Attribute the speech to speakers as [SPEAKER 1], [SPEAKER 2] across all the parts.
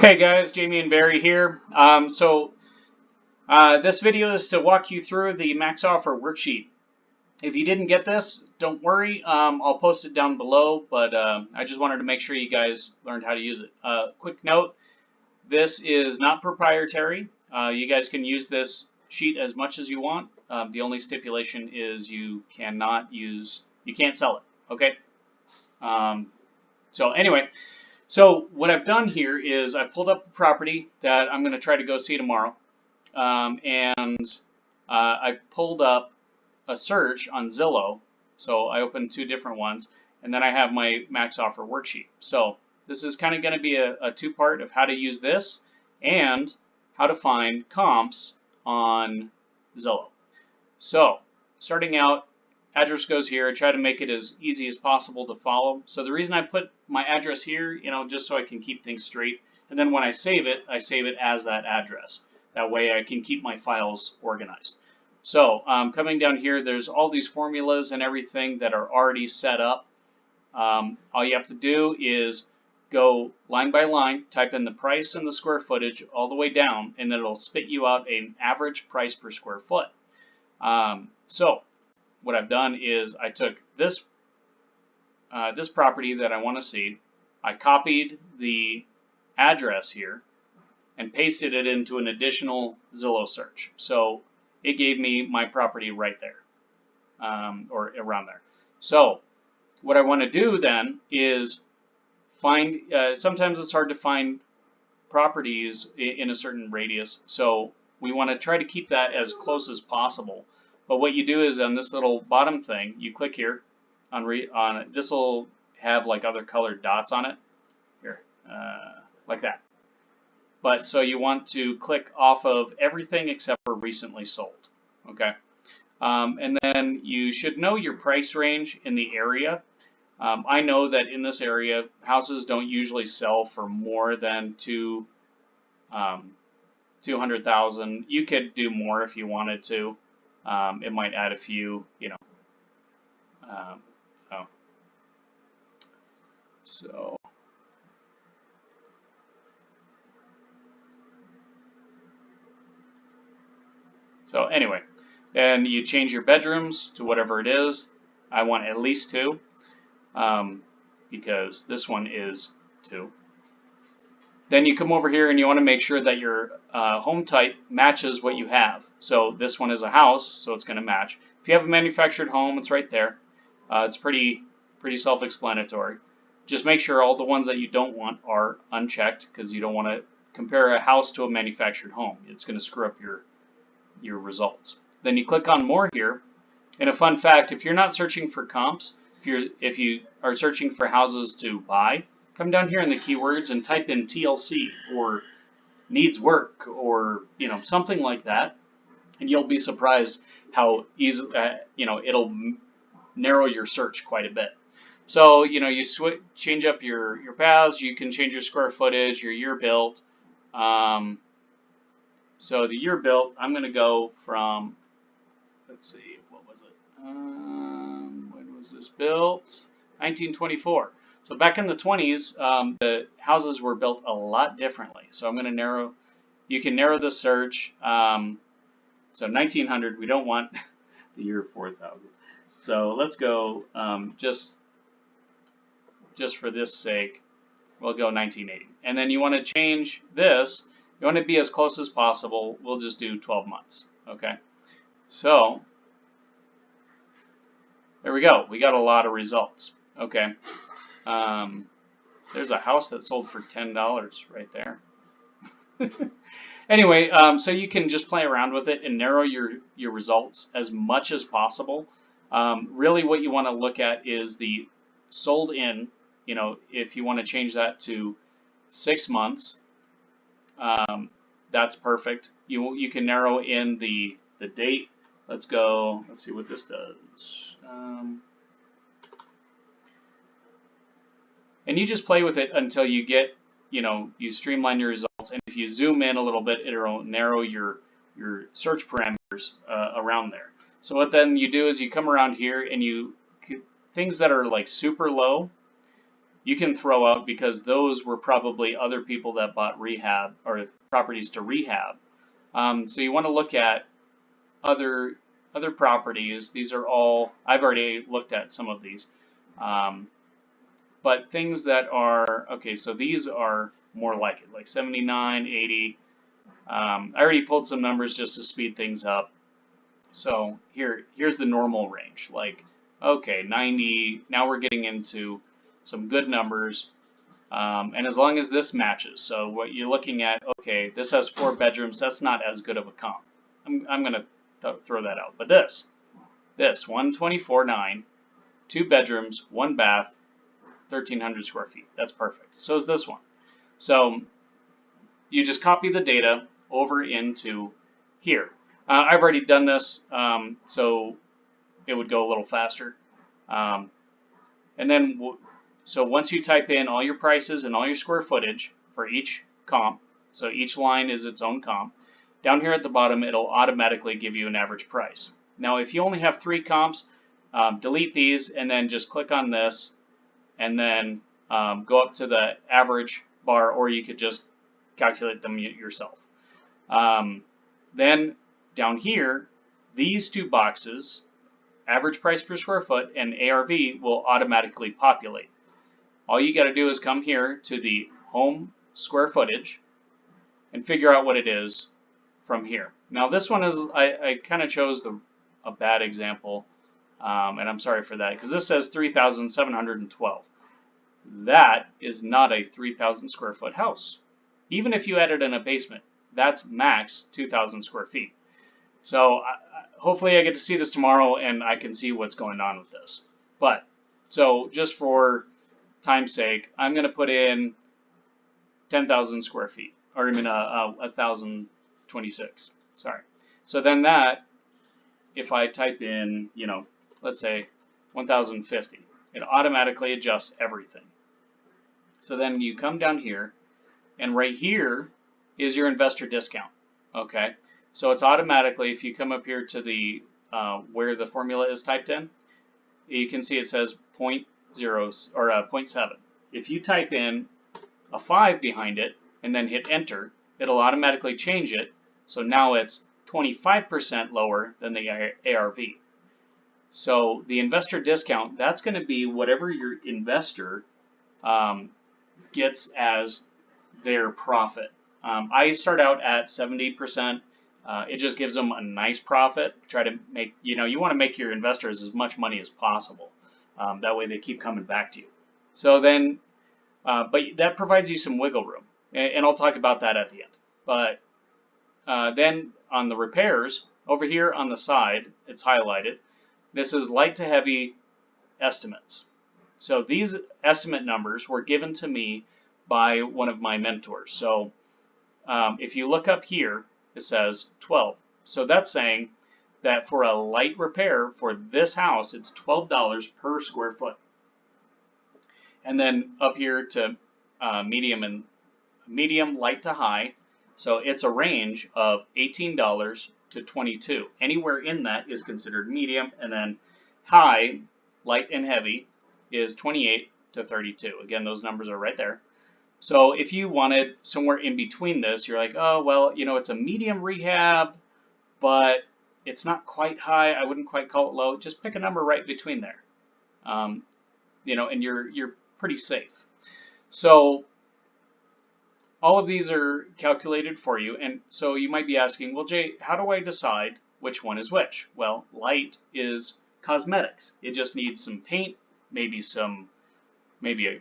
[SPEAKER 1] Okay guys, Jamean here. This video is to walk you through the max offer worksheet. If you didn't get this, don't worry. I'll post it down below, but I just wanted to make sure you guys learned how to use it. Quick note, this is not proprietary. You guys can use this sheet as much as you want. The only stipulation is you can't sell it, okay? So what I've done here is I pulled up a property that I'm going to try to go see tomorrow, and I've pulled up a search on Zillow. So I opened two different ones, and then I have my max offer worksheet. So this is kind of going to be a two-part of how to use this and how to find comps on Zillow. So starting out, address goes here. I try to make it as easy as possible to follow. So the reason I put my address here, just so I can keep things straight. And then when I save it as that address. That way I can keep my files organized. So coming down here, there's all these formulas and everything that are already set up. All you have to do is go line by line, type in the price and the square footage all the way down, and it'll spit you out an average price per square foot. So what I've done is I took this property that I want to see, I copied the address here and pasted it into an additional Zillow search. So it gave me my property right there, or around there. So what I want to do then is find, sometimes it's hard to find properties in a certain radius, so we want to try to keep that as close as possible. But what you do is on this little bottom thing, you click here on it. This will have like other colored dots on it, here, like that. But so you want to click off of everything except for recently sold, okay? And then you should know your price range in the area. I know that in this area, houses don't usually sell for more than 200,000. You could do more if you wanted to. It might add a few, So anyway, then you change your bedrooms to whatever it is. I want at least 2, because this one is 2. Then you come over here and you want to make sure that your home type matches what you have. So this one is a house, so it's going to match. If you have a manufactured home, it's right there. It's pretty self-explanatory. Just make sure all the ones that you don't want are unchecked, because you don't want to compare a house to a manufactured home. It's going to screw up your results. Then you click on more here. And a fun fact, if you're not searching for comps, if you are searching for houses to buy, come down here in the keywords and type in TLC or needs work or something like that, and you'll be surprised how easy it'll narrow your search quite a bit. So you change up your paths. You can change your square footage, your year built. So the year built, I'm going to go from, let's see, what was it? When was this built? 1924. So back in the 20s, the houses were built a lot differently. So I'm going to narrow, you can narrow the search. So 1900, we don't want the year 4000. So let's go, just for this sake, we'll go 1980. And then you want to change this. You want to be as close as possible. We'll just do 12 months, okay? So there we go. We got a lot of results, okay? There's a house that sold for $10 right there. Anyway, so you can just play around with it and narrow your results as much as possible. Really what you want to look at is the sold in, if you want to change that to 6 months, that's perfect. You can narrow in the date. Let's see what this does. And you just play with it until you get, you streamline your results. And if you zoom in a little bit, it'll narrow your search parameters around there. So what then you do is you come around here and things that are like super low, you can throw out, because those were probably other people that bought rehab or properties to rehab. So you want to look at other properties. These are all, I've already looked at some of these. But things that are, okay, so these are more like it, like 79, 80. I already pulled some numbers just to speed things up. So here's the normal range. Like, okay, 90, now we're getting into some good numbers. And as long as this matches, so what you're looking at, okay, this has 4 bedrooms, that's not as good of a comp. I'm going to throw that out. But this 124.9, 2 bedrooms, 1 bath, 1,300 square feet. That's perfect. So is this one. So you just copy the data over into here. I've already done this, so it would go a little faster. And then, so once you type in all your prices and all your square footage for each comp, so each line is its own comp, down here at the bottom, it'll automatically give you an average price. Now, if you only have 3 comps, delete these and then just click on this and then go up to the average bar, or you could just calculate them yourself. Then down here, these 2 boxes, average price per square foot and ARV, will automatically populate. All you got to do is come here to the home square footage and figure out what it is from here. Now this one is, I kind of chose a bad example, and I'm sorry for that, because this says 3,712. That is not a 3,000 square foot house. Even if you added in a basement, that's max 2,000 square feet. So hopefully I get to see this tomorrow and I can see what's going on with this. But, so just for time's sake, I'm going to put in 10,000 square feet, or I mean 1,026, sorry. So then that, if I type in, you know, let's say 1,050, it automatically adjusts everything. So then you come down here, and right here is your investor discount, okay? So it's automatically, if you come up here to the where the formula is typed in, you can see it says 0.0 or 0.7. If you type in a 5 behind it and then hit enter, it'll automatically change it. So now it's 25% lower than the ARV. So the investor discount, that's going to be whatever your investor gets as their profit. I start out at 70%. It just gives them a nice profit. Try to make, you know, you want to make your investors as much money as possible. That way they keep coming back to you. So then, but that provides you some wiggle room. And I'll talk about that at the end. But then on the repairs, over here on the side, it's highlighted. This is light to heavy estimates. So these estimate numbers were given to me by one of my mentors. So if you look up here, it says 12. So that's saying that for a light repair for this house, it's $12 per square foot. And then up here to medium, light to high. So it's a range of $18 to $22. Anywhere in that is considered medium, and then high, light and heavy, is $28 to $32. Again, those numbers are right there. So if you wanted somewhere in between this, you're like, oh, well, you know, it's a medium rehab, but it's not quite high. I wouldn't quite call it low. Just pick a number right between there, you know, and you're pretty safe. So all of these are calculated for you. And so you might be asking, well, Jay, how do I decide which one is which? Well, light is cosmetics. It just needs some paint, maybe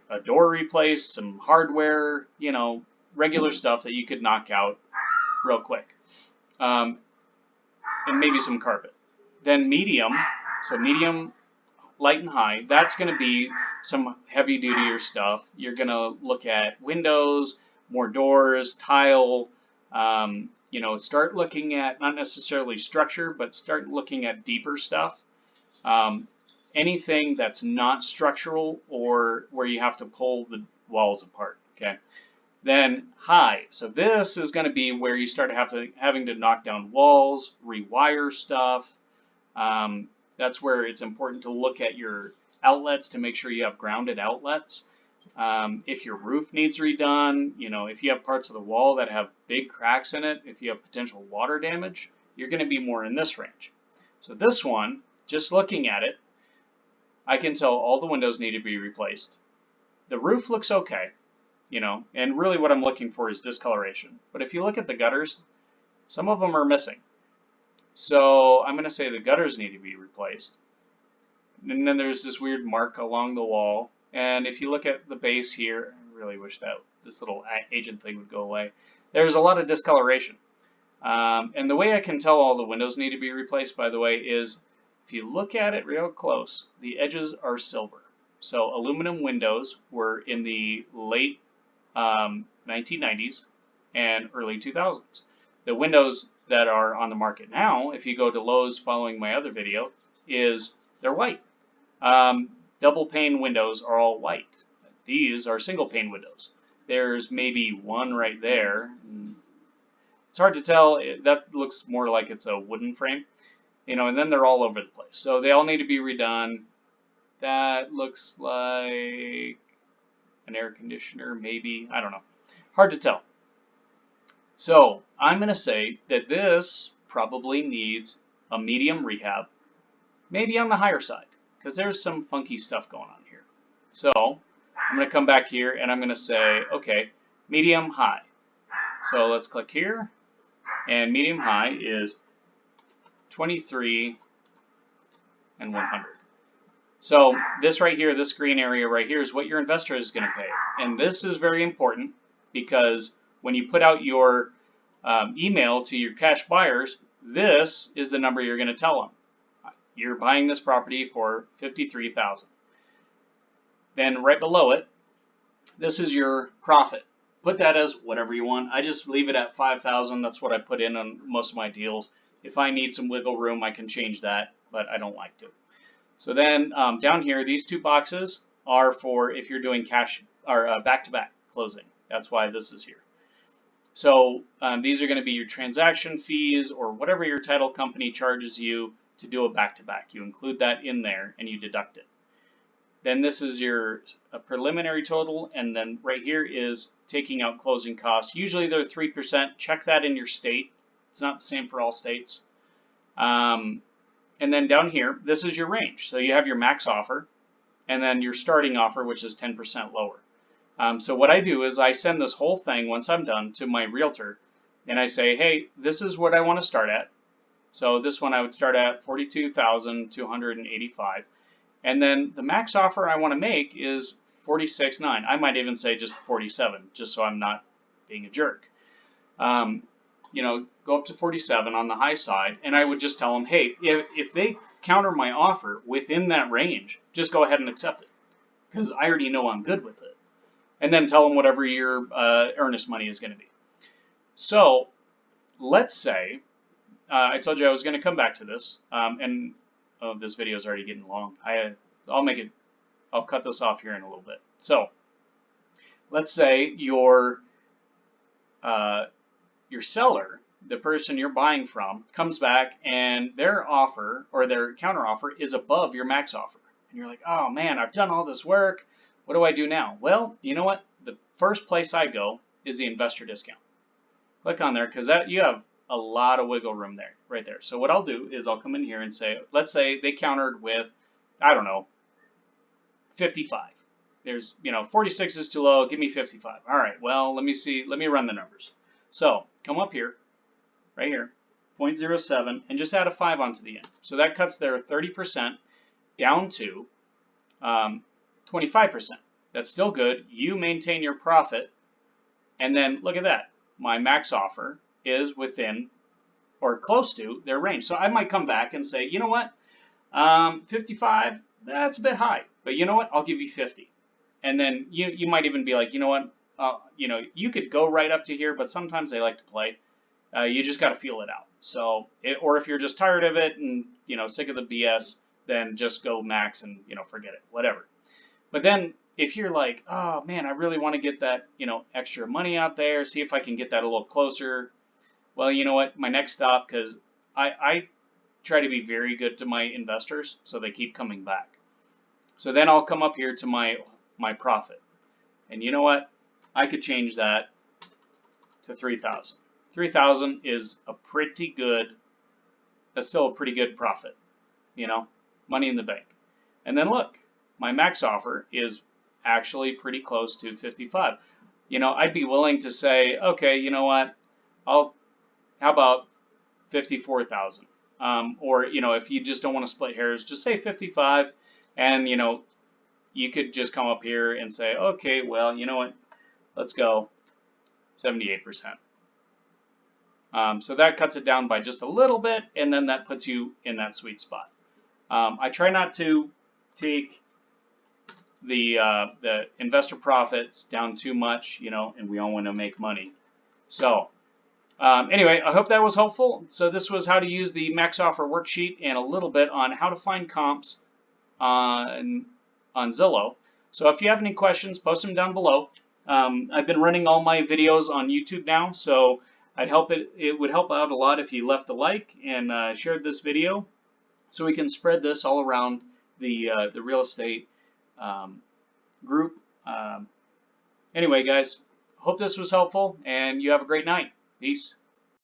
[SPEAKER 1] a door replaced, some hardware, you know, regular stuff that you could knock out real quick. And maybe some carpet. Then medium, so medium, light and high, that's going to be some heavy duty stuff. You're going to look at windows, more doors, tile, you know, start looking at not necessarily structure, but start looking at deeper stuff. Anything that's not structural or where you have to pull the walls apart, okay? Then high, so this is going to be where you start having to knock down walls, rewire stuff. That's where it's important to look at your outlets to make sure you have grounded outlets. If your roof needs redone, if you have parts of the wall that have big cracks in it, if you have potential water damage, you're going to be more in this range. So this one, just looking at it, I can tell all the windows need to be replaced. The roof looks okay, and really what I'm looking for is discoloration. But if you look at the gutters, some of them are missing. So I'm going to say the gutters need to be replaced. And then there's this weird mark along the wall. And if you look at the base here, I really wish that this little agent thing would go away. There's a lot of discoloration. And the way I can tell all the windows need to be replaced, by the way, is if you look at it real close, the edges are silver. So aluminum windows were in the late 1990s and early 2000s. The windows that are on the market now, if you go to Lowe's following my other video, they're white. Double pane windows are all white. These are single pane windows. There's maybe one right there. It's hard to tell. That looks more like it's a wooden frame, and then they're all over the place. So they all need to be redone. That looks like an air conditioner, maybe. I don't know. Hard to tell. So I'm going to say that this probably needs a medium rehab, maybe on the higher side, because there's some funky stuff going on here. So I'm going to come back here and I'm going to say, okay, medium high. So let's click here, and medium high is 23 and 100. So this right here, this green area right here is what your investor is going to pay. And this is very important because when you put out your email to your cash buyers, this is the number you're going to tell them. You're buying this property for $53,000. Then right below it, this is your profit. Put that as whatever you want. I just leave it at $5,000. That's what I put in on most of my deals. If I need some wiggle room, I can change that, but I don't like to. So then down here, these two boxes are for if you're doing cash or back-to-back closing. That's why this is here. So these are going to be your transaction fees or whatever your title company charges you to do a back-to-back. You include that in there and you deduct it. Then this is your preliminary total, and then right here is taking out closing costs. Usually they're 3%. Check that in your state. It's not the same for all states. And then down here, this is your range. So you have your max offer and then your starting offer, which is 10% lower. So what I do is I send this whole thing, once I'm done, to my realtor, and I say, hey, this is what I want to start at. So this one I would start at $42,285. And then the max offer I want to make is $46,900. I might even say just $47,000, just so I'm not being a jerk. Go up to $47,000 on the high side, and I would just tell them, hey, if they counter my offer within that range, just go ahead and accept it, because I already know I'm good with it. And then tell them whatever your earnest money is going to be. So let's say I told you I was going to come back to this, and this video is already getting long. I'll cut this off here in a little bit. So let's say your seller, the person you're buying from, comes back and their offer or their counter offer is above your max offer. And you're like, oh man, I've done all this work. What do I do now? Well, you know what? The first place I go is the investor discount. Click on there because you have a lot of wiggle room there, right there. So what I'll do is I'll come in here and say, let's say they countered with, I don't know, 55. There's, 46 is too low. Give me 55. All right. Well, let me see. Let me run the numbers. So come up here, right here, 0.07, and just add a 5 onto the end. So that cuts their 30% down to 25%. That's still good. You maintain your profit. And then look at that. My max offer is within or close to their range. So I might come back and say, you know what, 55, that's a bit high. But you know what, I'll give you 50. And then you might even be like, you know what, you could go right up to here, but sometimes they like to play. You just got to feel it out. So, or if you're just tired of it and, sick of the BS, then just go max and, forget it, whatever. But then if you're like, oh man, I really want to get that, extra money out there, see if I can get that a little closer. Well, you know what, my next stop, because I try to be very good to my investors so they keep coming back. So then I'll come up here to my profit. And you know what? I could change that to 3,000. 3,000 is a pretty good, that's still a pretty good profit, you know, money in the bank. And then look, my max offer is actually pretty close to 55. You know, I'd be willing to say, okay, you know what, how about 54,000? Or, you know, if you just don't want to split hairs, just say 55, and, you know, you could just come up here and say, okay, well, you know what, let's go 78%. So that cuts it down by just a little bit, and then that puts you in that sweet spot. I try not to take the investor profits down too much, you know, and we all want to make money. So anyway, I hope that was helpful. So this was how to use the max offer worksheet and a little bit on how to find comps on Zillow. So if you have any questions, post them down below. I've been running all my videos on YouTube now, so it would help out a lot if you left a like and shared this video, so we can spread this all around the real estate group. Anyway, guys, hope this was helpful, and you have a great night. Peace.